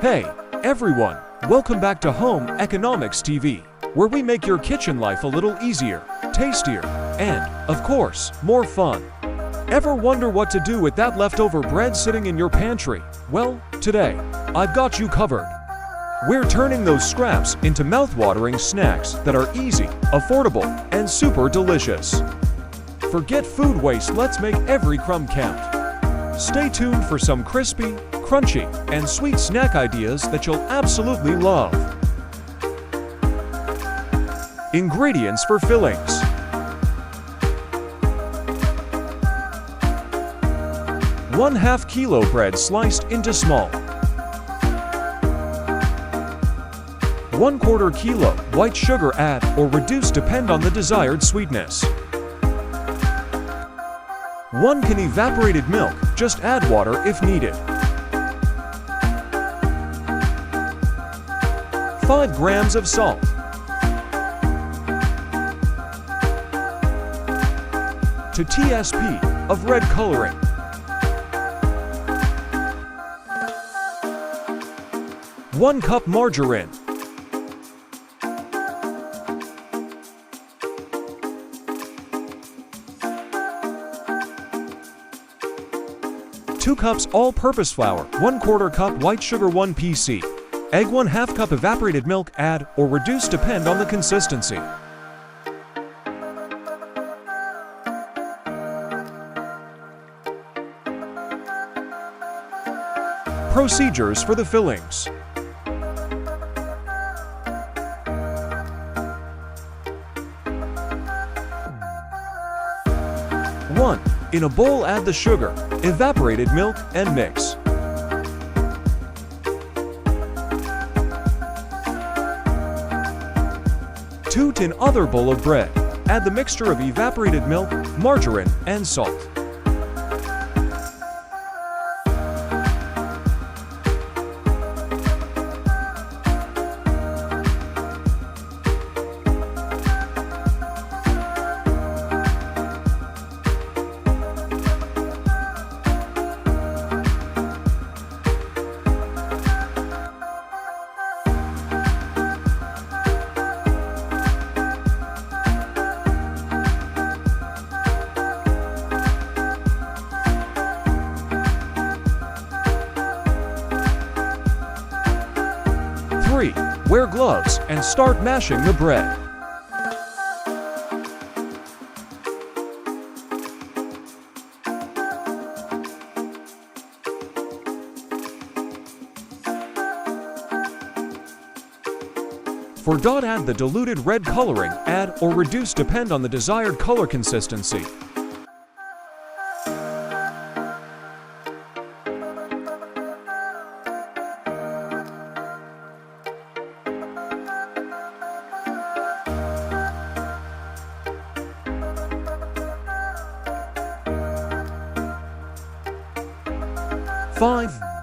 Hey, everyone! Welcome back to Home Economics TV, where we make your kitchen life a little easier, tastier, and, of course, more fun. Ever wonder what to do with that leftover bread sitting in your pantry? Well, today, I've got you covered. We're turning those scraps into mouth-watering snacks that are easy, affordable, and super delicious. Forget food waste, let's make every crumb count. Stay tuned for some crispy, crunchy, and sweet snack ideas that you'll absolutely love. Ingredients for fillings. ½ kilo bread sliced into small. 1/4 kilo white sugar, add or reduce depend on the desired sweetness. 1 can evaporated milk, just add water if needed. 5 grams of salt. 2 tsp of red coloring. 1 cup margarine. 2 cups all-purpose flour, 1/4 cup white sugar, 1 pc. Egg, 1/2 cup evaporated milk, add or reduce depend on the consistency. Procedures for the fillings. 1. In a bowl, add the sugar, evaporated milk, and mix. 2. In other bowl of bread, add the mixture of evaporated milk, margarine, and salt. Wear gloves and start mashing the bread. For dot, add the diluted red coloring, add or reduce depend on the desired color consistency.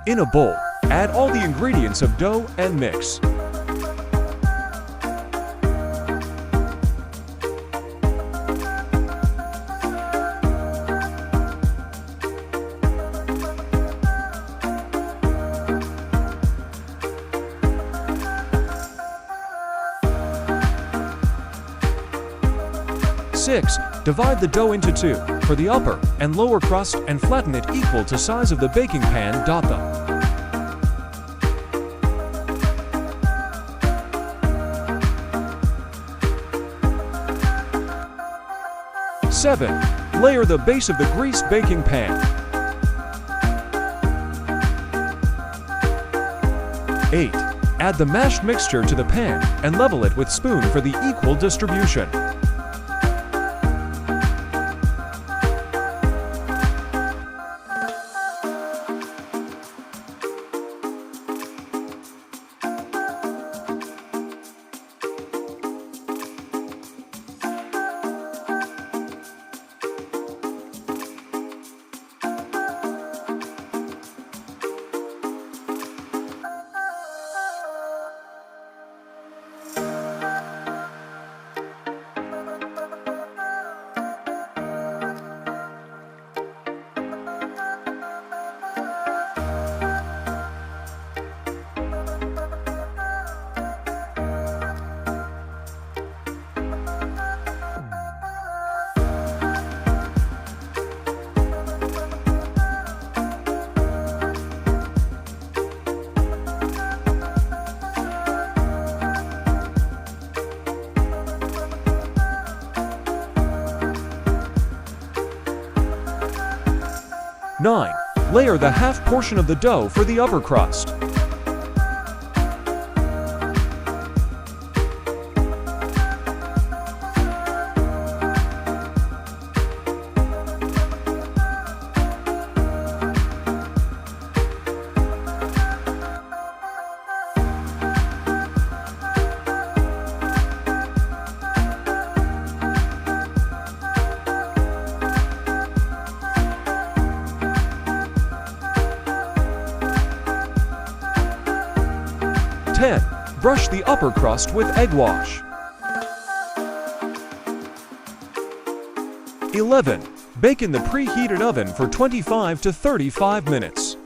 In a bowl, add all the ingredients of dough and mix. Divide the dough into 2 for the upper and lower crust and flatten it equal to size of the baking pan. Dot them. 7. Layer the base of the greased baking pan. 8. Add the mashed mixture to the pan and level it with spoon for the equal distribution. 9. Layer the half portion of the dough for the upper crust. 10. Brush the upper crust with egg wash. 11. Bake in the preheated oven for 25 to 35 minutes.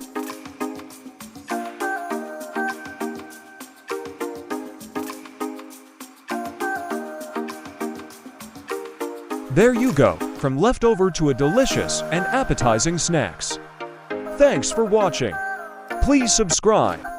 There you go, from leftover to a delicious and appetizing snacks. Thanks for watching. Please subscribe.